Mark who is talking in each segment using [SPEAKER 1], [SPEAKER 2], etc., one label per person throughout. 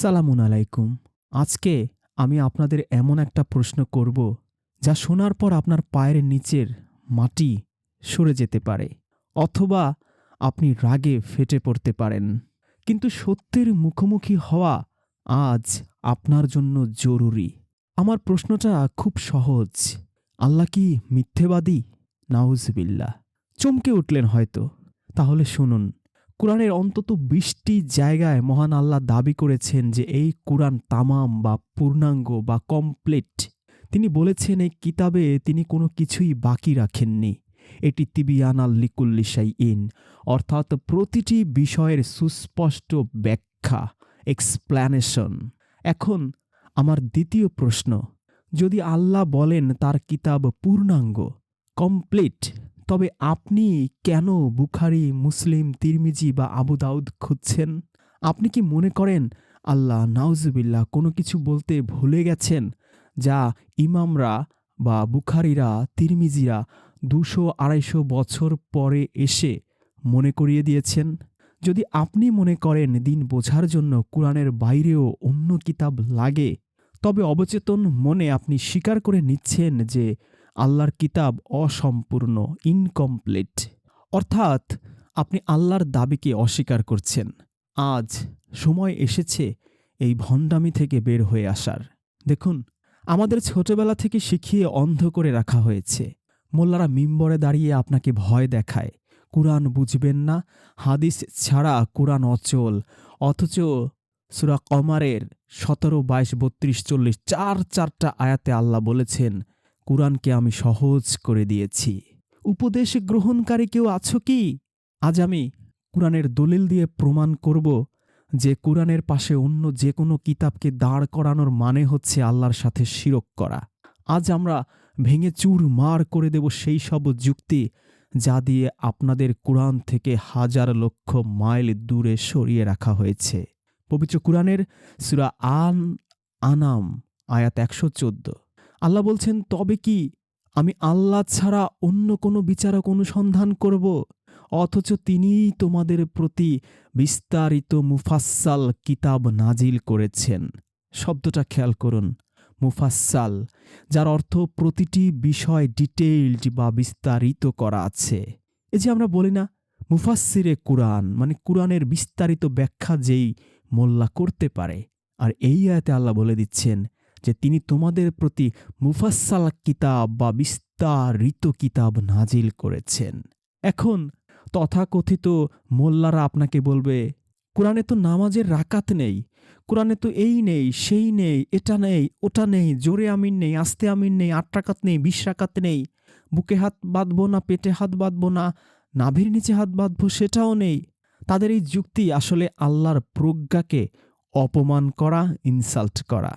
[SPEAKER 1] আসসালামু আলাইকুম। আজকে আমি আপনাদের এমন একটা প্রশ্ন করব, যা শোনার পর আপনার পায়ের নিচের মাটি সরে যেতে পারে, অথবা আপনি রাগে ফেটে পড়তে পারেন। কিন্তু সত্যের মুখোমুখি হওয়া আজ আপনার জন্য জরুরি। আমার প্রশ্নটা খুব সহজ। আল্লাহ কি মিথ্যেবাদী? নাউজুবিল্লাহ। চমকে উঠলেন হয়তো। তাহলে শুনুন। কুরআনের অন্তত ২০টি জায়গায় মহান আল্লাহ দাবি করেছেন যে এই কুরআন তামাম বা পূর্ণাঙ্গ বা কমপ্লিট। তিনি বলেছেন এই কিতাবে তিনি কোনো কিছুই বাকি রাখেননি। এটি তিবিয়ানাল লিকুল্লি শাইইন, অর্থাৎ প্রতিটি বিষয়ের সুস্পষ্ট ব্যাখ্যা, এক্সপ্ল্যানেশন। এখন আমার দ্বিতীয় প্রশ্ন, যদি আল্লাহ বলেন তার কিতাব পূর্ণাঙ্গ, কমপ্লিট, তবে আপনি কেন বুখারী, মুসলিম, তিরমিজি বা আবু দাউদ খুঁজছেন? আপনি কি মনে করেন আল্লাহ নাউজুবিল্লাহ কোনো কিছু বলতে ভুলে গেছেন, যা ইমামরা বা বুখারীরা, তিরমিজিরা ২০০-২৫০ বছর পরে এসে মনে করিয়ে দিয়েছেন? যদি আপনি মনে করেন দিন বোঝার জন্য কুরআনের বাইরেও অন্য কিতাব লাগে, তবে অবচেতন মনে আপনি স্বীকার করে নিচ্ছেন যে আল্লাহর কিতাব অসম্পূর্ণ, ইনকমপ্লিট। অর্থাৎ আপনি আল্লাহর দাবিকে অস্বীকার করছেন। আজ সময় এসেছে এই ভণ্ডামি থেকে বের হয়ে আসার। দেখুন, আমাদের ছোটবেলা থেকে শিখিয়ে অন্ধ করে রাখা হয়েছে। মোল্লারা মিম্বরে দাঁড়িয়ে আপনাকে ভয় দেখায়, কুরআন বুঝবেন না, হাদিস ছাড়া কুরআন অচল। অথচ সূরা কমারের ১৭, ২২, ৩২, ৪০ চারটা আয়াতে আল্লাহ বলেছেন, কুরআনকে আমি সহজ করে দিয়েছি। উপদেশ গ্রহণকারী কেউ আছো কি? আজ আমি কুরআনের দলিল দিয়ে প্রমাণ করব যে কুরআনের পাশে অন্য যে কোনো কিতাবকে দাঁড় করানোর মানে হচ্ছে আল্লাহর সাথে শিরক করা। আজ আমরা ভেঙে চুরমার করে দেব সেই সব যুক্তি যা দিয়ে আপনাদের কুরআন থেকে হাজার লক্ষ মাইল দূরে সরিয়ে রাখা হয়েছে। পবিত্র কুরআনের সূরা আনাম আয়াত ১১৪। আল্লাহ বলছেন, তবে কি আমি আল্লাহ ছাড়া অন্য কোনো বিচারক অনুসন্ধান করব, অথচ তিনিই তোমাদের প্রতি বিস্তারিত মুফাসসাল কিতাব নাজিল করেছেন। শব্দটা খেয়াল করুন, মুফাসসাল, যার অর্থ প্রতিটি বিষয় ডিটেইলড বা বিস্তারিত করা আছে। এই যে আমরা বলি না মুফাসসিরে কুরআন, মানে কুরআনের বিস্তারিত ব্যাখ্যা যেই মোল্লা করতে পারে। আর এই আয়াতে আল্লাহ বলে দিচ্ছেন যে তিনি তোমাদের প্রতি মুফাসসাল কিতাব বা বিস্তারিত কিতাব নাজিল করেছেন। এখন তথাকথিত মোল্লারা আপনাকে বলবে, কুরআনে তো নামাজের রাকাত নেই, কুরআনে তো এই নেই, সেই নেই, এটা নেই, ওটা নেই, জোরে আমিন নেই, আস্তে আমিন নেই, ৮ রাকাত নেই, ২০ রাকাত নেই, বুকে হাত বাঁধবো না, পেটে হাত বাঁধবো না, নাভির নিচে হাত বাঁধবো সেটাও নেই। তাদের এই যুক্তি আসলে আল্লাহর প্রজ্ঞাকে অপমান করা, ইনসাল্ট করা।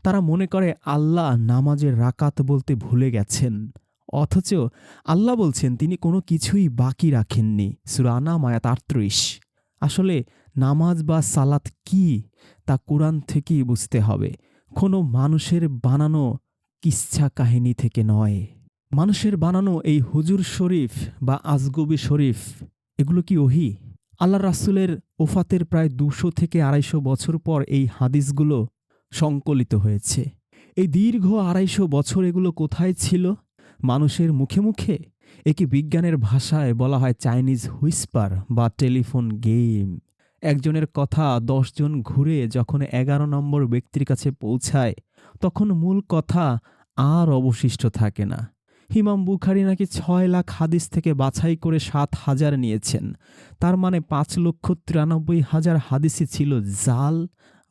[SPEAKER 1] তারা মনে করে আল্লাহ নামাজের রাকাত বলতে ভুলে গেছেন, অথচ আল্লাহ বলছেন তিনি কোনো কিছুই বাকি রাখেননি। সূরা আনাম আয়াত ৩৮। আসলে নামাজ বা সালাত কি তা কুরআন থেকেই বুঝতে হবে, কোনো মানুষের বানানো কিচ্ছা কাহিনী থেকে নয়। মানুষের বানানো এই হুজুর শরীফ বা আজগবি শরীফ, এগুলো কি ওহী? আল্লাহ রাসূলের ওফাতের প্রায় ২০০ থেকে ২৫০ বছর পর এই হাদিসগুলো সংকলিত হয়েছে। এই দীর্ঘ ২৫০ বছর এগুলো কোথায় ছিল? মানুষের মুখে মুখে? একে বিজ্ঞানের ভাষায় বলা হয় চাইনিজ হুইসপার বা টেলিফোন গেম। একজনের কথা ১০ জন ঘুরে যখন ১১ নম্বর ব্যক্তির কাছে পৌঁছায়, তখন মূল কথা আর অবশিষ্ট থাকে না। ইমাম বুখারী নাকি ৬ লাখ হাদিস থেকে বাছাই করে ৭,০০০ নিয়েছেন। তার মানে ৫,৯৩,০০০ হাদিসই ছিল জাল,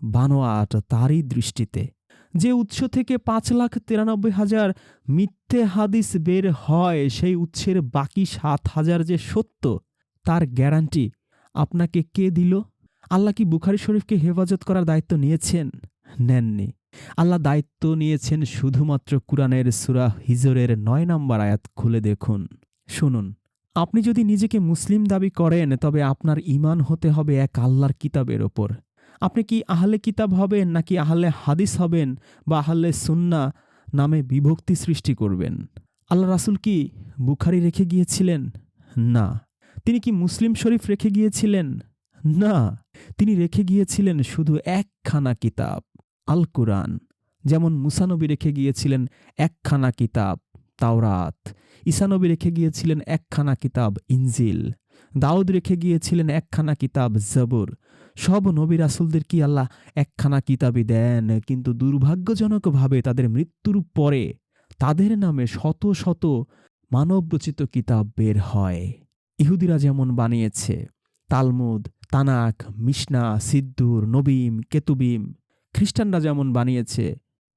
[SPEAKER 1] বানোয়াট তারই দৃষ্টিতে। যে উৎস থেকে ৫,৯৩,০০০ মিথ্যে হাদিস বের হয়, সেই উৎসের বাকি ৭,০০০ যে সত্য, তার গ্যারান্টি আপনাকে কে দিল? আল্লাহ কি বুখারী শরীফকে হেফাজত করার দায়িত্ব নিয়েছেন? নেননি। আল্লাহ দায়িত্ব নিয়েছেন শুধুমাত্র কুরআনের সূরা হিজরের ৯ নম্বর আয়াত খুলে দেখুন, শুনুন। আপনি যদি নিজেকে মুসলিম দাবি করেন, তবে আপনার ঈমান হতে হবে এক আল্লাহর কিতাবের ওপর। আপনি কি আহলে কিতাব হবেন, নাকি আহলে হাদিস হবেন, বা আহলে সুন্নাহ নামে বিভক্তি সৃষ্টি করবেন? আল্লাহ রাসূল কি বুখারী রেখে গিয়েছিলেন? না। তিনি কি মুসলিম শরীফ রেখে গিয়েছিলেন? না, তিনি রেখে গিয়েছিলেন শুধু একখানা কিতাব, আল কুরআন। যেমন মুসা নবী রেখে গিয়েছিলেন একখানা কিতাব, তাওরাত। ঈসা নবী রেখে গিয়েছিলেন একখানা কিতাব, ইনজিল। দাউদ রেখে গিয়েছিলেন একখানা কিতাব, জবুর। সব নবী রাসূলদের কি আল্লাহ একখানা কিতাবই দেন? কিন্তু দুর্ভাগ্যজনকভাবে তাদের মৃত্যুর পরে তাদের নামে শত শত মানবরচিত কিতাব বের হয়। ইহুদিরা যেমন বানিয়েছে তালমুদ, তানাক, মিশনা, সিদ্দুর, নবীম, কেতুবিম। খ্রিস্টানরা যেমন বানিয়েছে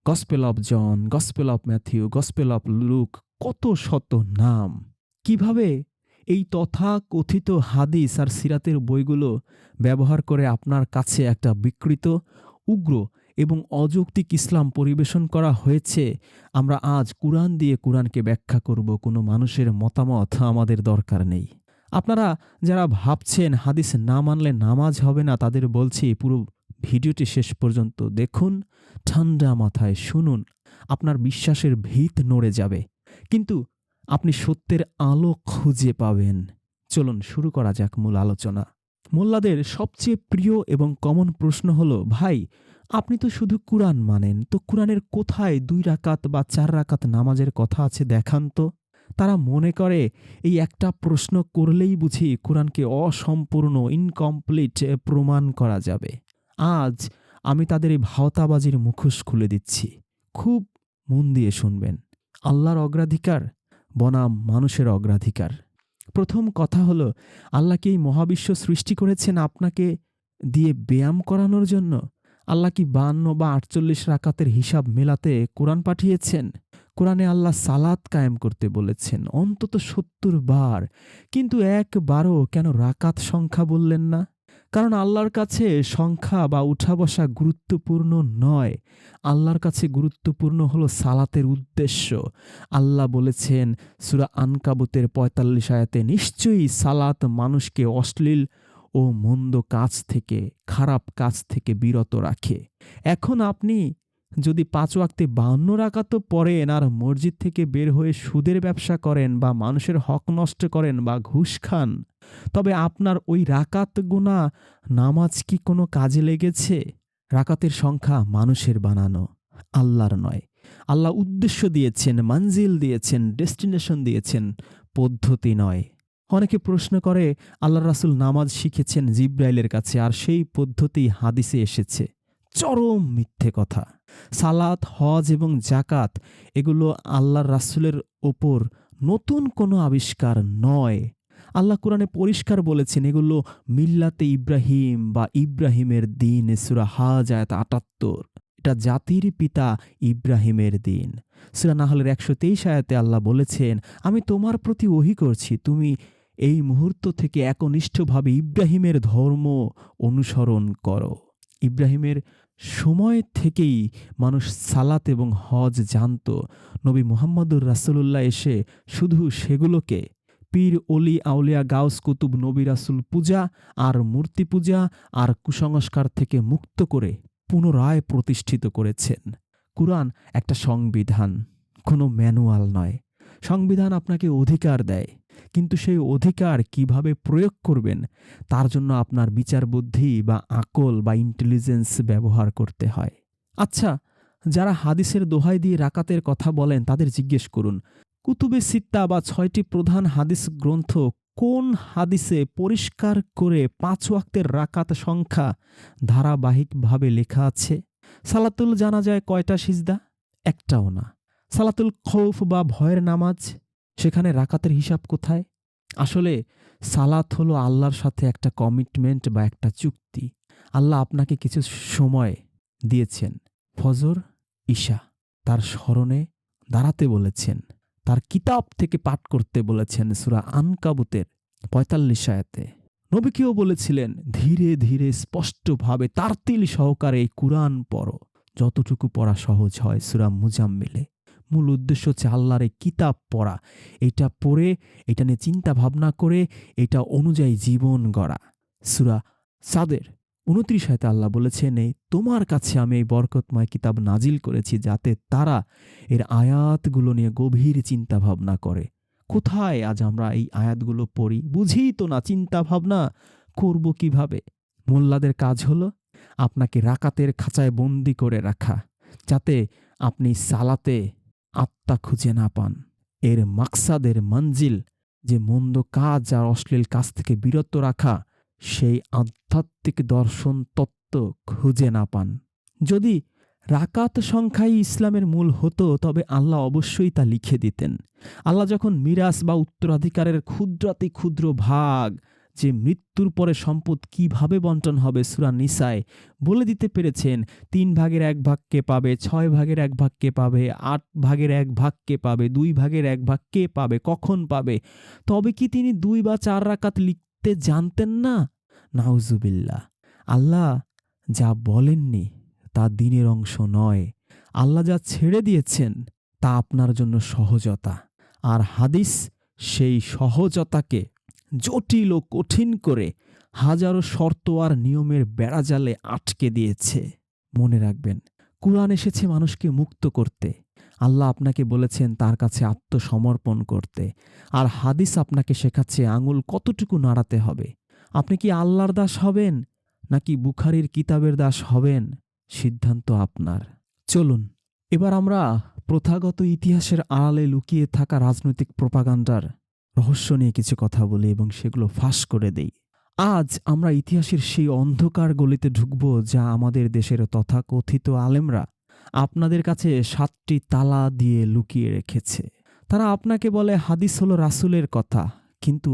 [SPEAKER 1] gospel of John, gospel of Matthew, gospel of Luke, কত শত নাম। কিভাবে এই তথাকথিত হাদিস আর সিরাতের বইগুলো ব্যবহার করে আপনার কাছে একটা বিকৃত, উগ্র এবং অযৌক্তিক ইসলাম পরিবেশন করা হয়েছে, আমরা আজ কুরআন দিয়ে কুরআনকে ব্যাখ্যা করব। কোনো মানুষের মতামত আমাদের দরকার নেই। আপনারা যারা ভাবছেন হাদিস না মানলে নামাজ হবে না, তাদের বলছি পুরো ভিডিওটি শেষ পর্যন্ত দেখুন, ঠান্ডা মাথায় শুনুন, আপনার বিশ্বাসের ভিত নড়ে যাবে, কিন্তু আপনি সত্যের আলো খুঁজে পাবেন। চলুন শুরু করা যাক মূল আলোচনা। মোল্লাদের সবচেয়ে প্রিয় এবং কমন প্রশ্ন হলো, ভাই আপনি তো শুধু কুরআন মানেন, তো কুরআনের কোথায় 2 রাকাত বা 4 রাকাত নামাজের কথা আছে দেখান তো। তারা মনে করে এই একটা প্রশ্ন করলেই বুঝি কুরআনকে অসম্পূর্ণ, ইনকমপ্লিট প্রমাণ করা যাবে। আজ আমি তাদের এই ভাওতাবাজির মুখোশ খুলে দিচ্ছি। খুব মন দিয়ে শুনবেন। আল্লাহর অগ্রাধিকার বনাম মানুষের অগ্রাধিকার। প্রথম কথা হলো, আল্লাহ কি এই মহাবিশ্ব সৃষ্টি করেছেন আপনাকে দিয়ে ব্যায়াম করানোর জন্য? আল্লাহ কি 52 বা 48 রাকাতের হিসাব মেলাতে কোরআন পাঠিয়েছেন? কোরআনে আল্লাহ সালাত কায়েম করতে বলেছেন অন্তত 70 বার, কিন্তু একবারও কেন রাকাত সংখ্যা বললেন না? কারণ আল্লাহর কাছে সংখ্যা বা উঠা বসা গুরুত্বপূর্ণ নয়। আল্লাহর কাছে গুরুত্বপূর্ণ হলো সালাতের উদ্দেশ্য। আল্লাহ বলেছেন সূরা আনকাবুতের 45 আয়াতে, নিশ্চয়ই সালাত মানুষকে অশ্লীল ও মন্দ কাজ থেকে, খারাপ কাজ থেকে বিরত রাখে। এখন আপনি যদি 5 ওয়াক্তে 52 রাকাতও পড়েন আর মসজিদ থেকে বের হয়ে সুদের ব্যবসা করেন বা মানুষের হক নষ্ট করেন বা ঘুষ খান, তবে আপনার ওই রাকাত গোনা নামাজ কি কোনো কাজে লেগেছে? রাকাতের সংখ্যা মানুষের বানানো, আল্লাহর নয়। আল্লাহ উদ্দেশ্য দিয়েছেন, মানজিল দিয়েছেন, ডেস্টিনেশন দিয়েছেন, পদ্ধতি নয়। অনেকে প্রশ্ন করে আল্লাহর রাসূল নামাজ শিখেছেন জিব্রাইলের কাছে আর সেই পদ্ধতি হাদিসে এসেছে। চরম মিথ্যে কথা। সালাত, হজ এবং জাকাত এগুলো আল্লাহর রাসূলের ওপর নতুন কোনো আবিষ্কার নয়। আল্লাহ কোরআনে পরিষ্কার বলেছেন এগুলো মিল্লাতে ইব্রাহিম বা ইব্রাহিমের দিন, সূরা হাজ আয়াত ৭৮। এটা জাতির পিতা ইব্রাহিমের দিন। সূরা নাহলের ১২৩ আয়াতে আল্লাহ বলেছেন, আমি তোমার প্রতি ওহী করছি, তুমি এই মুহূর্ত থেকে একনিষ্ঠভাবে ইব্রাহিমের ধর্ম অনুসরণ করো। ইব্রাহিমের সময় থেকেই মানুষ সালাত এবং হজ জানত। নবী মুহাম্মদুর রাসূলুল্লাহ এসে শুধু সেগুলোকে পীর, অলি, আউলিয়া, গাউস, কুতুব, নবী রাসূল পূজা আর মূর্তি পূজা আর কুসংস্কার থেকে মুক্ত করে পুনরায় প্রতিষ্ঠিত করেছেন। কুরআন একটা সংবিধান, কোনো ম্যানুয়াল নয়। সংবিধান আপনাকে অধিকার দেয়, কিন্তু সেই অধিকার কিভাবে প্রয়োগ করবেন তার জন্য আপনার বিচার বুদ্ধি বা আকল বা ইন্টেলিজেন্স ব্যবহার করতে হয়। আচ্ছা, যারা হাদিসের দোহাই দিয়ে রাকাতের কথা বলেন তাদের জিজ্ঞেস করুন, কুতুবে সিত্তা বা 6টি প্রধান হাদিস গ্রন্থ কোন হাদিসে পরিষ্কার করে 5 ওয়াক্তের রাকাত সংখ্যা ধারাবাহিকভাবে লেখা আছে? সালাতুল জানাজায় কয়টা সিজদা? একটাও না। সালাতুল খৌফ বা ভয়ের নামাজ, সেখানে রাকাতের হিসাব কোথায়? আসলে সালাত হলো আল্লাহর সাথে একটা কমিটমেন্ট বা একটা চুক্তি। আল্লাহ আপনাকে কিছু সময় দিয়েছেন, ফজর, ঈশা, তার স্মরণে দাঁড়াতে বলেছেন, তার কিতাব থেকে পাঠ করতে বলেছেন সূরা আনকাবুতের ৪৫ আয়াতে। নবীকেও বলেছিলেন ধীরে ধীরে স্পষ্টভাবে তারতিল সহকারে এই কুরআন পড়ো, যতটুকু পড়া সহজ হয়। সূরা মুজাম্মিলে মূল উদ্দেশ্য হচ্ছে আল্লাহর এই কিতাব পড়া, এটা পড়ে এটা নিয়ে চিন্তা ভাবনা করে এটা অনুযায়ী জীবন গড়া। সূরা সাদের ২৯ আয়াতে আল্লাহ বলেছেন, এই তোমার কাছে আমি এই বরকতময় কিতাব নাজিল করেছি যাতে তারা এর আয়াতগুলো নিয়ে গভীর চিন্তা ভাবনা করে। কোথায় আজ আমরা এই আয়াতগুলো পড়ি? বুঝি তো না, চিন্তা ভাবনা করব কিভাবে? মোল্লাদের কাজ হলো আপনাকে রাকাতের খাঁচায় বন্দি করে রাখা, যাতে আপনি সালাতে আত্মা খুঁজে না পান। এর মাকসাদের মঞ্জিল যে মন্দ কাজ আর অশ্লীল কাজ থেকে বিরত রাখা, সেই আধ্যাত্মিক দর্শন তত্ত্ব খুঁজে না পান। যদি রাকাত সংখ্যাই ইসলামের মূল হতো, তবে আল্লাহ অবশ্যই তা লিখে দিতেন। আল্লাহ যখন মিরাস বা উত্তরাধিকারের ক্ষুদ্রাতি ক্ষুদ্র ভাগ, যে মৃত্যুর পরে সম্পদ কিভাবে বন্টন হবে, সূরা নিসায় বলে দিতে পেরেছেন, 3 ভাগের 1 ভাগ কে পাবে, 6 ভাগের 1 ভাগ কে পাবে, 8 ভাগের 1 ভাগ কে পাবে, 2 ভাগের 1 ভাগ কে পাবে, কখন পাবে, তবে কি তিনি 2 বা 4 রাকাত লিখতে জানতেন না? নাউজুবিল্লাহ। আল্লাহ যা বলেননি তা দ্বীনের অংশ নয়। আল্লাহ যা ছেড়ে দিয়েছেন তা আপনার জন্য সহজতা, আর হাদিস সেই সহজতাকে জটিল ও কঠিন করে হাজারো শর্ত আর নিয়মের বেড়াজালে আটকে দিয়েছে। মনে রাখবেন, কুরআন এসেছে মানুষকে মুক্ত করতে। আল্লাহ আপনাকে বলেছেন তার কাছে আত্মসমর্পণ করতে, আর হাদিস আপনাকে শেখাচ্ছে আঙুল কতটুকু নাড়াতে হবে। আপনি কি আল্লাহর দাস হবেন নাকি বুখারীর কিতাবের দাস হবেন, সিদ্ধান্ত আপনার। চলুন এবার আমরা প্রথাগত ইতিহাসের আড়ালে লুকিয়ে থাকা রাজনৈতিক প্রোপাগান্ডার রহস্য নিয়ে কিছু কথা বলি এবং সেগুলো ফাঁস করে দেই। আজ আমরা ইতিহাসের সেই অন্ধকার গলিতে ঢুকব, যা আমাদের দেশের তথাকথিত আলেমরা আপনাদের কাছে 7টি তালা দিয়ে লুকিয়ে রেখেছে। তারা আপনাকে বলে হাদিস হলো রাসূলের কথা, কিন্তু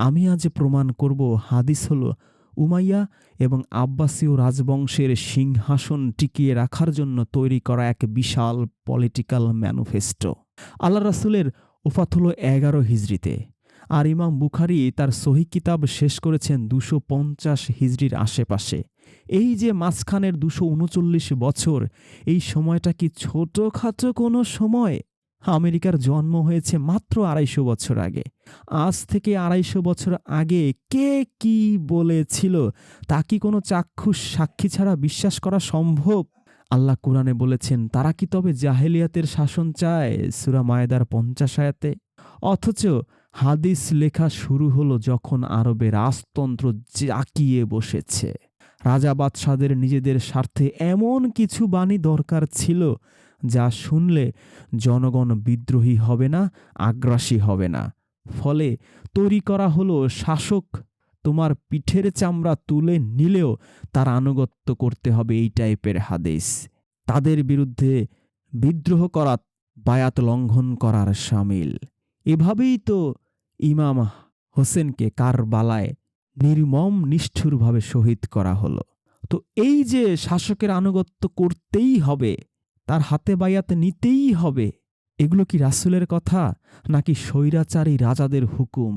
[SPEAKER 1] আমি আজ প্রমাণ করব হাদিস হলো উমাইয়া এবং আব্বাসীয় রাজবংশের সিংহাসন টিকিয়ে রাখার জন্য তৈরি করা এক বিশাল পলিটিক্যাল ম্যানিফেস্টো। আল্লাহ রাসূলের ওফাত হলো 11 হিজরিতে, আর ইমাম বুখারী তার সহিহ কিতাব শেষ করেছেন 250 হিজরির আশেপাশে। এই যে মাঝখানের 239 বছর, এই সময়টা কি ছোটখাটো কোনো সময়? আমেরিকার জন্ম হয়েছে মাত্র 250 বছর আগে। আজ থেকে 250 বছর আগে কে কি বলেছিল তা কি কোনো চাক্ষুষ সাক্ষী ছাড়া বিশ্বাস করা সম্ভব? আল্লাহ কুরআনে বলেছেন, তারা কি তবে জাহেলিয়াতের শাসন চায়, সূরা মায়েদার 50 আয়াতে। অথচ হাদিস লেখা শুরু হলো যখন আরবে রাজতন্ত্র জাঁকিয়ে বসেছে। রাজা বাদশাদের নিজেদের স্বার্থে এমন কিছু বাণী দরকার ছিল যা শুনলে জনগণ বিদ্রোহী হবে না, আগ্রাসী হবে না। ফলে তৈরি করা হলো শাসক তোমার পিঠের চামড়া তুলে নিলেও তার আনুগত্য করতে হবে এই টাইপের হাদিস। তাদের বিরুদ্ধে বিদ্রোহ করা বায়াত লঙ্ঘন করার শামিল। এভাবেই তো ইমাম হোসেনকে কারবালায় নির্মম নিষ্ঠুরভাবে শহীদ করা হলো। তো এই যে শাসকের আনুগত্য করতেই হবে, তার হাতে বায়াত নিতেই হবে, এগুলো কি রাসূলের কথা নাকি স্বৈরাচারী রাজাদের হুকুম?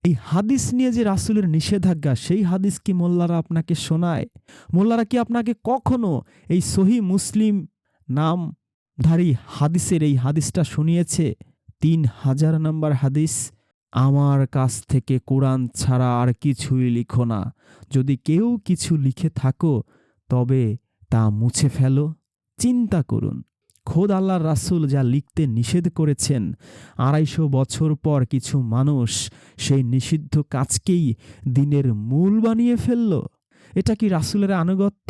[SPEAKER 1] এই হাদিস নিয়ে যে রাসূলের নিষেধাজ্ঞা, সেই হাদিস কি মোল্লারা আপনাকে শোনায়? মোল্লারা কি আপনাকে কখনো এই সহিহ মুসলিম নামধারী হাদিসের এই হাদিসটা শুনিয়েছে? 3000 নম্বর হাদিস, আমার কাছ থেকে কোরআন ছাড়া আর কিছুই লিখো না। যদি কেউ কিছু লিখে থাকো তবে তা মুছে ফেলো। চিন্তা করুন, খোদ আল্লাহর রাসূল যা লিখতে নিষেধ করেছেন, 250 বছর পর কিছু মানুষ সেই নিষিদ্ধ কাজকেই দ্বীনের মূল বানিয়ে ফেলল। এটা কি রাসূলের আনুগত্য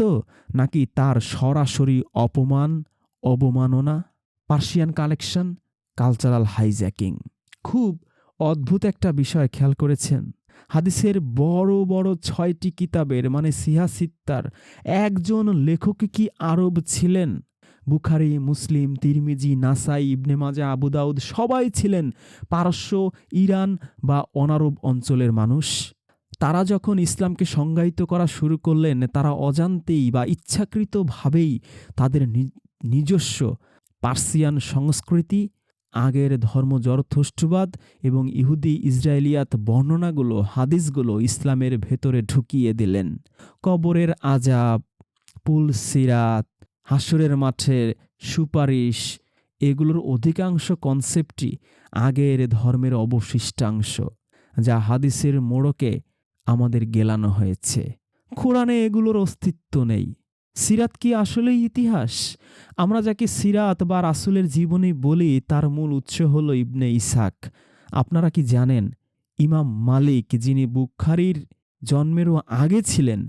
[SPEAKER 1] নাকি তার সরাসরি অপমান, অবমাননা? Persian collection, cultural hijacking. খুব অদ্ভুত একটা বিষয় খেয়াল করেছেন? হাদিসের বড় বড় 6টি কিতাবের মানে সিহা সিত্তার একজন লেখক কি আরব ছিলেন? বুখারী, মুসলিম, তিরমিজি, নাসাই, ইবনে মাজাহ, আবু দাউদ সবাই ছিলেন পারস্য, ইরান বা অনারব অঞ্চলের মানুষ। তারা যখন ইসলামকে সংজ্ঞায়িত করা শুরু করলেন, তারা অজান্তেই বা ইচ্ছাকৃতভাবেই তাদের নিজস্ব পার্সিয়ান সংস্কৃতি, আগের ধর্ম জরথুস্ট্রবাদ এবং ইহুদি ইসরায়েলিয়াত বর্ণনাগুলো, হাদিসগুলো ইসলামের ভেতরে ঢুকিয়ে দিলেন। কবরের আযাব, পুলসিরাত, হাসরের মাঠের সুপারিশ, এগুলোর অধিকাংশ কনসেপ্টই আগের ধর্মের অবশিষ্টাংশ, যা হাদিসের মোড়কে আমাদের গেলানো হয়েছে। কোরআনে এগুলোর অস্তিত্ব নেই। সিরাত কি আসলেই ইতিহাস? আমরা যাকে সিরাত বা রাসূলের জীবনী বলি, তার মূল উৎস হল ইবনে ইসহাক। আপনারা কি জানেন, ইমাম মালিক, যিনি বুখারীর জন্মেরও আগে ছিলেন,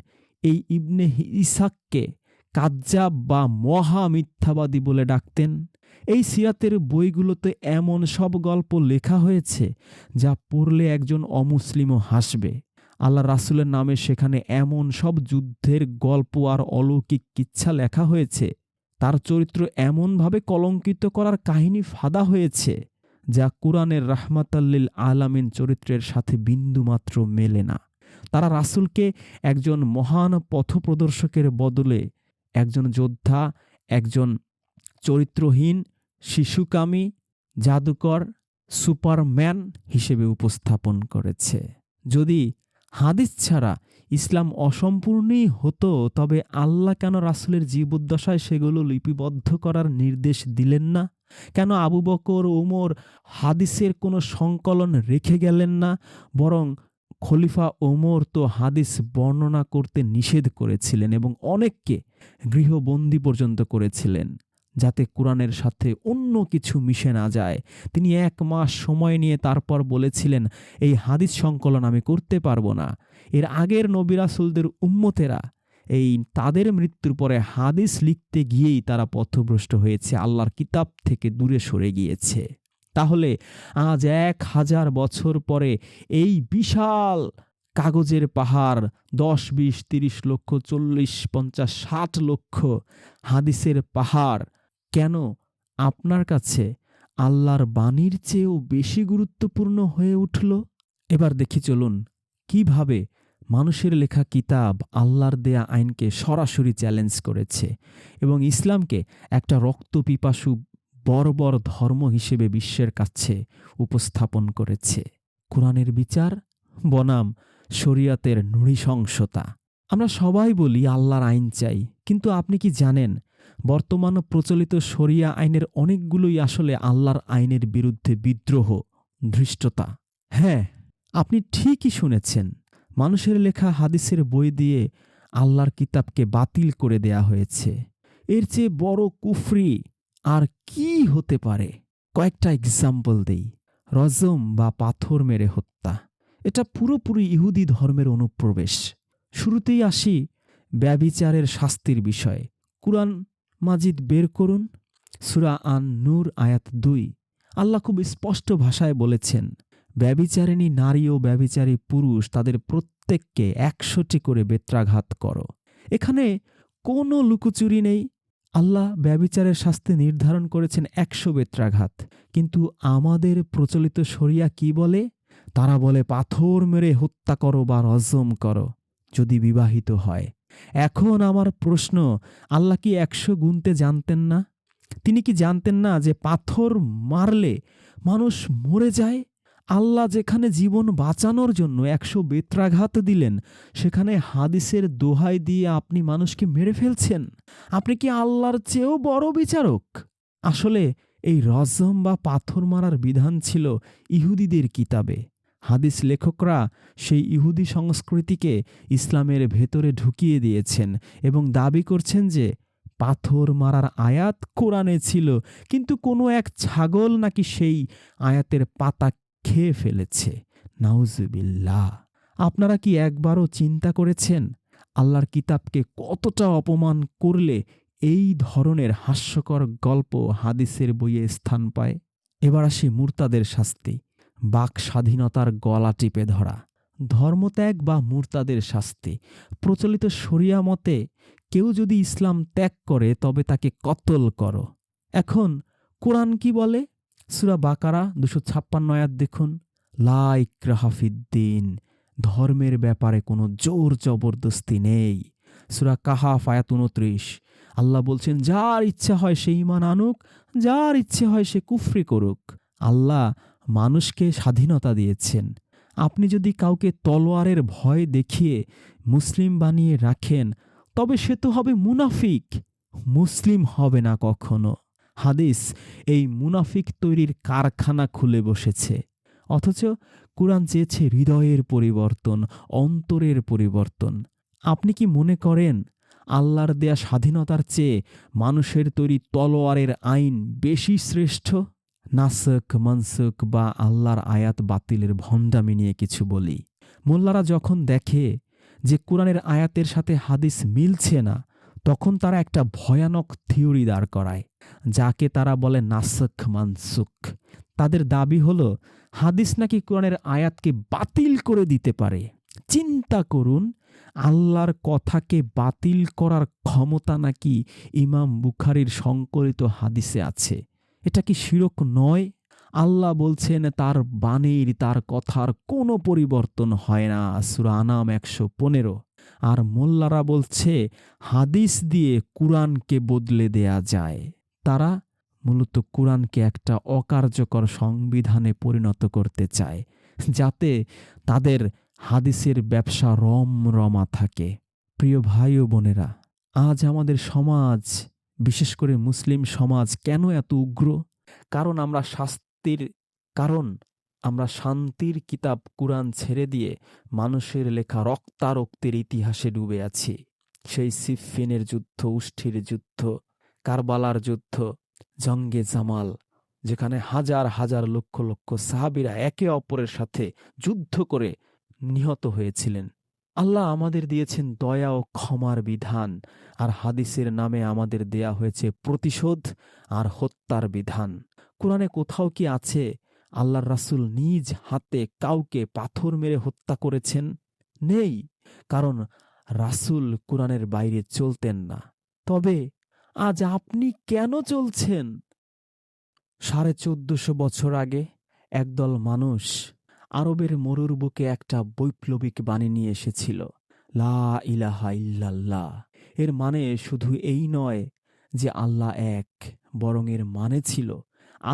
[SPEAKER 1] এই ইবনে ইসাককে কাজ্জাব বা মহা মিথ্যাবাদী বলে ডাকতেন। এই সিরাতের বইগুলোতে এমন সব গল্প লেখা হয়েছে যা পড়লে একজন অমুসলিমও হাসবে। আল্লাহ রাসূলের নামে সেখানে এমন সব যুদ্ধের গল্প আর অলৌকিক কিচ্ছা লেখা হয়েছে, তার চরিত্র এমনভাবে কলঙ্কিত করার কাহিনী ফাঁদা হয়েছে যা কুরআনের রাহমাতাল্লিল আলামিন চরিত্রের সাথে বিন্দুমাত্র মেলে না। তারা রাসূলকে একজন মহান পথপ্রদর্শকের বদলে একজন যোদ্ধা, একজন চরিত্রহীন, শিশুকামী, জাদুকর, সুপারম্যান হিসেবে উপস্থাপন করেছে। যদি হাদিস ছাড়া ইসলাম অসম্পূর্ণই হতো, তবে আল্লাহ কেন রাসূলের জীবদ্দশায় সেগুলো লিপিবদ্ধ করার নির্দেশ দিলেন না? কেন আবু বকর, ওমর হাদিসের কোনো সংকলন রেখে গেলেন না? বরং খলিফা ওমর তো হাদিস বর্ণনা করতে নিষেধ করেছিলেন এবং অনেককে গৃহবন্দী পর্যন্ত করেছিলেন, যাতে কুরআনের সাথে অন্য কিছু মিশে না যায়। তিনি ১ মাস সময় নিয়ে তারপর বলেছিলেন, এই হাদিস সংকলন আমি করতে পারবো না। এর আগের নবী রাসূলদের উম্মতেরা তাদের মৃত্যুর পরে হাদিস লিখতে গিয়েই তারা পথভ্রষ্ট হয়েছে, আল্লাহর কিতাব থেকে দূরে সরে গিয়েছে। তাহলে আজ ১,০০০ বছর পরে এই বিশাল কাগজের পাহাড়, ১০, ২০, ৩০ লক্ষ, ৪০, ৫০, ৬০ লক্ষ হাদিসের পাহাড় কেন আপনার কাছে আল্লাহর বাণীর চেয়েও বেশি গুরুত্বপূর্ণ হয়ে উঠল? এবার দেখি চলুন কিভাবে মানুষের লেখা কিতাব আল্লাহর দেয়া আইনকে সরাসরি চ্যালেঞ্জ করেছে এবং ইসলামকে একটা রক্তপিপাসু বর্বর ধর্ম হিসেবে বিশ্বের কাছে উপস্থাপন করেছে। কুরআনের বিচার বনাম শরিয়তের নৃশংসতা। আমরা সবাই বলি আল্লাহর আইন চাই, কিন্তু আপনি কি জানেন বর্তমান প্রচলিত শরিয়া আইনের অনেকগুলোই আসলে আল্লাহর আইনের বিরুদ্ধে বিদ্রোহ, ধৃষ্টতা। হ্যাঁ, আপনি ঠিকই শুনেছেন, মানুষের লেখা হাদিসের বই দিয়ে আল্লাহর কিতাবকে বাতিল করে দেয়া হয়েছে। এর চেয়ে বড় কুফরি আর কি হতে পারে? কয়েকটা এক্সাম্পল দেই। রজম বা পাথর মেরে হত্যা, এটা পুরোপুরি ইহুদি ধর্মের অনুপ্রবেশ। শুরুতেই আসি ব্যভিচারের শাস্তির বিষয়ে। কুরআন মাজিদ বের করুন, সূরা আন-নূর আয়াত ২। আল্লাহ খুব স্পষ্ট ভাষায় বলেছেন, ব্যভিচারিণী নারী ও ব্যভিচারী পুরুষ তাদের প্রত্যেককে ১০০টি করে বেত্রাঘাত করো। এখানে কোনো লুকোচুরি নেই। আল্লাহ ব্যভিচারের শাস্তি নির্ধারণ করেছেন ১০০ বেত্রাঘাত। কিন্তু আমাদের প্রচলিত শরিয়া কি বলে? তারা বলে পাথর মেরে হত্যা করো বা রজম করো যদি বিবাহিত হয়। এখন আমার প্রশ্ন, আল্লাহ কি ১০০ গুনতে জানতেন না? তিনি কি জানতেন না যে পাথর মারলে মানুষ মরে যায়? আল্লাহ যেখানে জীবন বাঁচানোর জন্য ১০০ বেত্রাঘাত দিলেন, সেখানে হাদিসের দোহাই দিয়ে আপনি মানুষকে মেরে ফেলছেন। আপনি কি আল্লাহর চেয়েও বড় বিচারক? আসলে এই রজম বা পাথর মারার বিধান ছিল ইহুদিদের কিতাবে। হাদিস লেখকরা সেই ইহুদি সংস্কৃতিকে ইসলামের ভেতরে ঢুকিয়ে দিয়েছেন এবং দাবি করছেন যে পাথর মারার আয়াত কোরআনে ছিল, কিন্তু কোনো এক ছাগল নাকি সেই আয়াতের পাতা খেয়ে ফেলেছে। নাউজুবিল্লাহ। আপনারা কি একবারও চিন্তা করেছেন আল্লাহর কিতাবকে কতটা অপমান করলে এই ধরনের হাস্যকর গল্প হাদিসের বইয়ে স্থান পায়? এবার আসি মুরতাদের শাস্তি, বাক স্বাধীনতার গলা টিপে ধরা, ধর্মত্যাগ বা মুরতাদের শাস্তি। প্রচলিত শরিয়া মতে কেউ যদি ইসলাম ত্যাগ করে তবে তাকে কতল করো। এখন কোরআন কি বলে? সূরা বাকারা ২৫৬ আয়াত দেখুন, লা ইকরাহা ফিদ্দিন, ধর্মের ব্যাপারে কোনো জোর জবরদস্তি নেই। সূরা কাহাফ আয়াত ২৯, আল্লাহ বলছেন যার ইচ্ছা হয় সে ঈমান আনুক, যার ইচ্ছে হয় সে কুফরি করুক। আল্লাহ মানুষকে স্বাধীনতা দিয়েছেন। আপনি যদি কাউকে তলোয়ারের ভয় দেখিয়ে মুসলিম বানিয়ে রাখেন, তবে সে তো হবে মুনাফিক, মুসলিম হবে না কখনো। হাদিস এই মুনাফিক তৈরির কারখানা খুলে বসেছে। অথচ কুরআন চেয়েছে হৃদয়ের পরিবর্তন, অন্তরের পরিবর্তন। আপনি কি মনে করেন আল্লাহর দেয়া স্বাধীনতার চেয়ে মানুষের তৈরি তলোয়ারের আইন বেশি শ্রেষ্ঠ? নাসক মানসুক বা আল্লাহর আয়াত বাতিলের ভণ্ডামি নিয়ে কিছু বলি। মোল্লারা যখন দেখে যে কোরআনের আয়াতের সাথে হাদিস মিলছে না, তখন তারা একটা ভয়ানক থিওরি দাঁড় করায়, যাকে তারা বলে নাসখ মানসুখ। তাদের দাবি হলো হাদিস নাকি কোরআনের আয়াতকে বাতিল করে দিতে পারে। চিন্তা করুন, আল্লাহর কথাকে বাতিল করার ক্ষমতা নাকি ইমাম বুখারীর সংকলিত হাদিসে আছে। এটা কি শিরক নয়? আল্লাহ বলছেন তার বাণীর, তার কথার কোনো পরিবর্তন হয় না, সূরা আনাম ১১৫। আর মোল্লারা বলছে হাদিস দিয়ে কুরআনকে বদলে দেয়া যায়। তারা মূলত কুরআনকে একটা অকার্যকর সংবিধানে পরিণত করতে চায়, যাতে তাদের হাদিসের ব্যবসা রমরমা থাকে। প্রিয় ভাই ও বোনেরা, আজ আমাদের সমাজ, বিশেষ করে মুসলিম সমাজ কেন এত উগ্র? কারণ আমরা শান্তির কিতাব কুরআন ছেড়ে দিয়ে মানুষের লেখা রক্তারক্তির ইতিহাসে ডুবে আছি। সেই সিফফিনের যুদ্ধ, উষ্ঠির যুদ্ধ, কারবালার যুদ্ধ, জঙ্গে জামাল, যেখানে হাজার হাজার লক্ষ লক্ষ সাহাবীরা একে অপরের সাথে যুদ্ধ করে নিহত হয়েছিলেন। আল্লাহ আমাদের দিয়েছেন দয়া ও ক্ষমার বিধান, আর হাদিসের নামে আমাদের দেয়া হয়েছে প্রতিশোধ আর হত্যার বিধান। কোরআনে কোথাও কি আছে আল্লাহর রাসূল নিজ হাতে কাউকে পাথর মেরে হত্যা করেছেন? নেই, কারণ রাসূল কোরআনের বাইরে চলতেন না। তবে আজ আপনি কেন চলছেন? ১৪৫০ বছর আগে একদল মানুষ আরবের মরুর বুকে একটা বৈপ্লবিক বাণী নিয়ে এসেছিল, লা ইলাহা ইল্লাল্লাহ। এর মানে শুধু এই নয় যে আল্লাহ এক, বরং এর মানে ছিল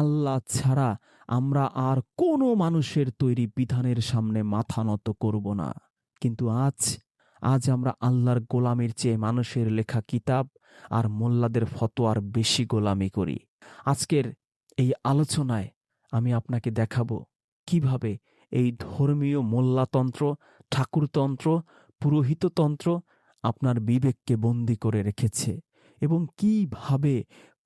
[SPEAKER 1] আল্লাহ ছাড়া আমরা আর কোনো মানুষের তৈরি বিধানের সামনে মাথা নত করব না। কিন্তু আজ আমরা আল্লাহর গোলামির চেয়ে মানুষের লেখা কিতাব আর মোল্লাদের ফতোয়ার বেশি গোলামি করি। আজকের এই আলোচনায় আমি আপনাকে দেখাবো কিভাবে এই ধর্মীয় মোল্লাতন্ত্র, ঠাকুরতন্ত্র, পুরোহিততন্ত্র আপনার বিবেককে বন্দী করে রেখেছে, এবং কিভাবে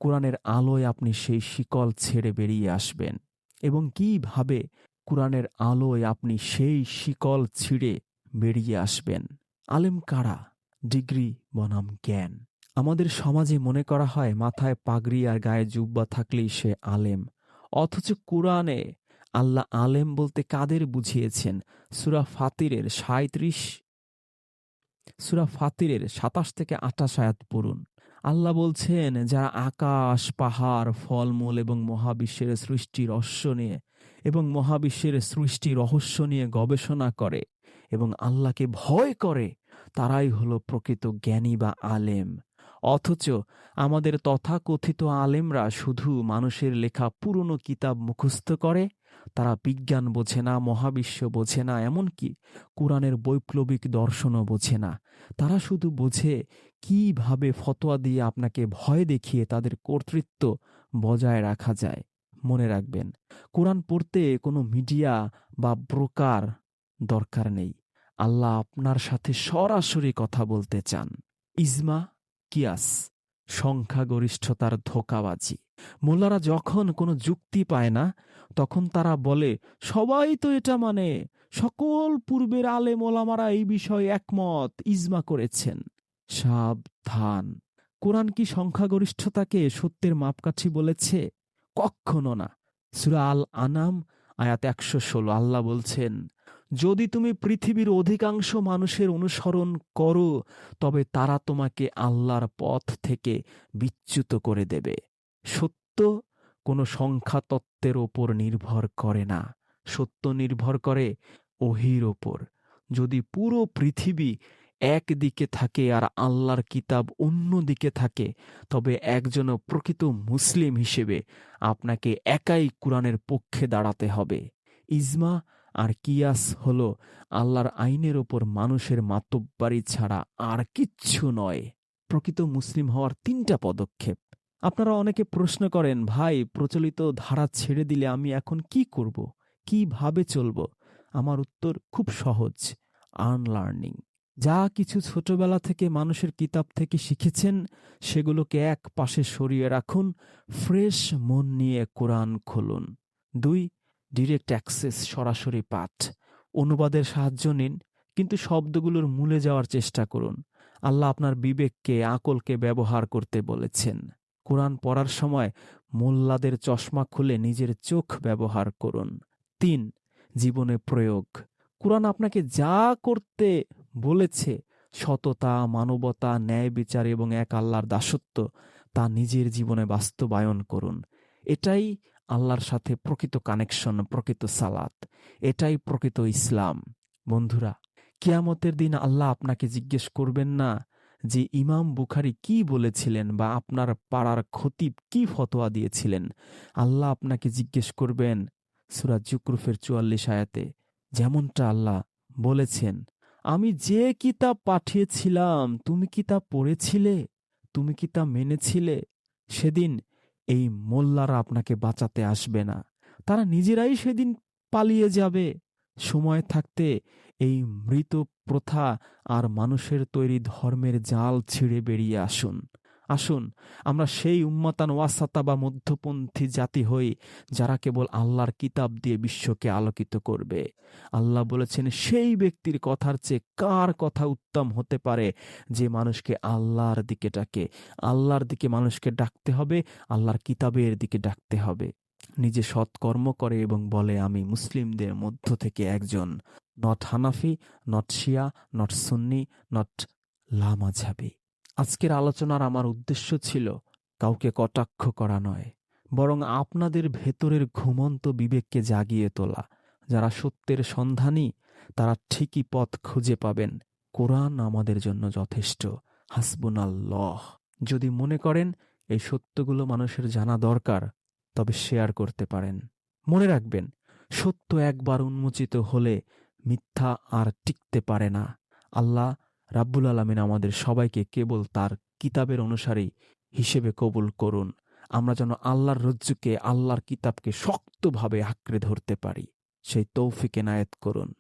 [SPEAKER 1] কোরআনের আলোয় আপনি সেই শিকল ছেড়ে বেরিয়ে আসবেন, এবং কিভাবে কোরআনের আলোয় আপনি সেই শিকল ছিঁড়ে বেরিয়ে আসবেন। আলেম কারা? ডিগ্রি বনাম জ্ঞান। আমাদের সমাজে মনে করা হয় মাথায় পাগড়ি আর গায়ে জুব্বা থাকলেই সে আলেম, অথচ কোরআনে আল্লাহ আলেম বলতে কাদের বুঝিয়েছেন? সূরা ফাতিরের ২৭ থেকে ২৮ আয়াত পড়ুন। আল্লাহ বলছেন, যারা আকাশ, পাহাড়, ফলমূল এবং মহাবিশ্বের সৃষ্টি রহস্য নিয়ে গবেষণা করে এবং আল্লাহকে ভয় করে, তারাই হলো প্রকৃত জ্ঞানী বা আলেম। অথচ আমাদের তথাকথিত আলেমরা শুধু মানুষের লেখা পুরনো কিতাব মুখস্থ করে। তারা বিজ্ঞান বোঝে না, মহাবিশ্ব বোঝে না, এমনকি কোরআনের বৈপ্লবিক দর্শনও বোঝে না। তারা শুধু বোঝে কিভাবে ফতোয়া দিয়ে আপনাকে ভয় দেখিয়ে তাদের কর্তৃত্ব বজায় রাখা যায়। মনে রাখবেন, কোরআন পড়তে কোনো মিডিয়া বা ব্রোকার দরকার নেই। আল্লাহ আপনার সাথে সরাসরি কথা বলতে চান। ইজমা, কিয়াস, সংখ্যাগরিষ্ঠতার ধোঁকাবাজি। মোল্লারা যখন কোনো যুক্তি পায় না, তখন তারা বলে সবাই তো এটা মানে, সকল পূর্বের আলেম ওলামারা এই বিষয়ে একমত, ইজমা করেছেন। সাবধান, কোরআন কি সংখ্যাগরিষ্ঠতাকে সত্যের মাপকাঠি বলেছে? কখনো না। সূরা আল আনাম আয়াত ১১৬ আল্লাহ বলছেন, যদি তুমি পৃথিবীর অধিকাংশ মানুষের অনুসরণ করো, তবে তারা তোমাকে আল্লাহর পথ থেকে বিচ্যুত করে দেবে। সত্য কোনো সংখ্যা তত্ত্বের ওপর নির্ভর করে না, সত্য নির্ভর করে ওহীর ওপর। যদি পুরো পৃথিবী একদিকে থাকে আর আল্লাহর কিতাব অন্য দিকে থাকে, তবে একজনও প্রকৃত মুসলিম হিসেবে আপনাকে একাই কোরআনের পক্ষে দাঁড়াতে হবে। ইজমা আর কিয়াস হলো আল্লাহর আইনের ওপর মানুষের মাতব্বারি ছাড়া আর কিচ্ছু নয়। প্রকৃত মুসলিম হওয়ার ৩টা পদক্ষেপ। আপনারা অনেকে প্রশ্ন করেন, ভাই প্রচলিত ধারা ছেড়ে দিলে আমি এখন কি করব, কিভাবে চলব? আমার উত্তর খুব সহজ, আনলার্নিং। যা কিছু ছোটবেলা থেকে মানুষের কিতাব থেকে শিখেছেন, সেগুলোকে এক পাশে সরিয়ে রাখুন, ফ্রেশ মন নিয়ে কোরআন খুলুন। ২, ডিরেক্ট অ্যাক্সেস, সরাসরি পাঠ। অনুবাদের সাহায্য নিন, কিন্তু শব্দগুলোর মূলে যাওয়ার চেষ্টা করুন। আল্লাহ আপনার বিবেককে, আকলকে ব্যবহার করতে বলেছেন। কোরআন পড়ার সময় মোল্লাদের চশমা খুলে নিজের চোখ ব্যবহার করুন। ৩. জীবনে প্রয়োগ। কোরআন আপনাকে যা করতে বলেছে, সততা, মানবতা, ন্যায় বিচার এবং এক আল্লাহর দাসত্ব, তা নিজের জীবনে বাস্তবায়ন করুন। এটাই আল্লাহর সাথে প্রকৃত কানেকশন, প্রকৃত সালাত। এটাই প্রকৃত ইসলাম। বন্ধুরা, কিয়ামতের দিন আল্লাহ আপনাকে জিজ্ঞেস করবেন না যে ইমাম বুখারী কি বলেছিলেন বা আপনার পাড়ার খতিব কি ফতোয়া দিয়েছিলেন। আল্লাহ আপনাকে জিজ্ঞেস করবেন সূরা যুকরুফের ৪৪ আয়াতে, যেমনটা আল্লাহ বলেছেন, আমি যে কিতাব পাঠিয়েছিলাম তুমি কি তা পড়েছিলে? তুমি কি তা মেনেছিলে? সেদিন এই মোল্লারা আপনাকে বাঁচাতে আসবে না। তারা নিজেরাই সেদিন পালিয়ে যাবে। সময় থাকতে এই মৃত প্রথা আর মানুষের তৈরি ধর্মের জাল ছিঁড়ে বেরিয়ে আসুন। আসুন, আমরা সেই উম্মাতান ওয়াসাতা বা মধ্যপন্থী জাতি হই, যারা কেবল আল্লাহর কিতাব দিয়ে বিশ্বকে আলোকিত করবে। আল্লাহ বলেছেন, সেই ব্যক্তির কথার চেয়ে কার কথা উত্তম হতে পারে যে মানুষকে আল্লাহর দিকে ডাকে। আল্লাহর দিকে মানুষকে ডাকতে হবে, আল্লাহর কিতাবের দিকে ডাকতে হবে। নিজে সৎকর্ম করে এবং বলে, আমি মুসলিমদের মধ্য থেকে একজন, not Hanafi, not Shia, not Sunni, not লামাঝাবি। আজকের আলোচনার আমার উদ্দেশ্য ছিল কাউকে কটাক্ষ করা নয়, বরং আপনাদের ভেতরের ঘুমন্ত বিবেককে জাগিয়ে তোলা। যারা সত্যের সন্ধানী তারা ঠিকই পথ খুঁজে পাবেন। কোরআন আমাদের জন্য যথেষ্ট। হাসবুনাল্লাহ। যদি মনে করেন এই সত্যগুলো মানুষের জানা দরকার, তবে শেয়ার করতে পারেন। মনে রাখবেন, সত্য একবার উন্মোচিত হলে মিথ্যা আর টিকতে পারে না। আল্লাহ রাব্বুল আলামিন আমাদের সবাইকে কেবল তার কিতাবের অনুসারী হিসেবে কবুল করুন। আমরা যেন আল্লাহর রজ্জুকে, আল্লাহর কিতাবকে শক্তভাবে আঁকড়ে ধরতে পারি, সেই তৌফিক এনায়েত করুন।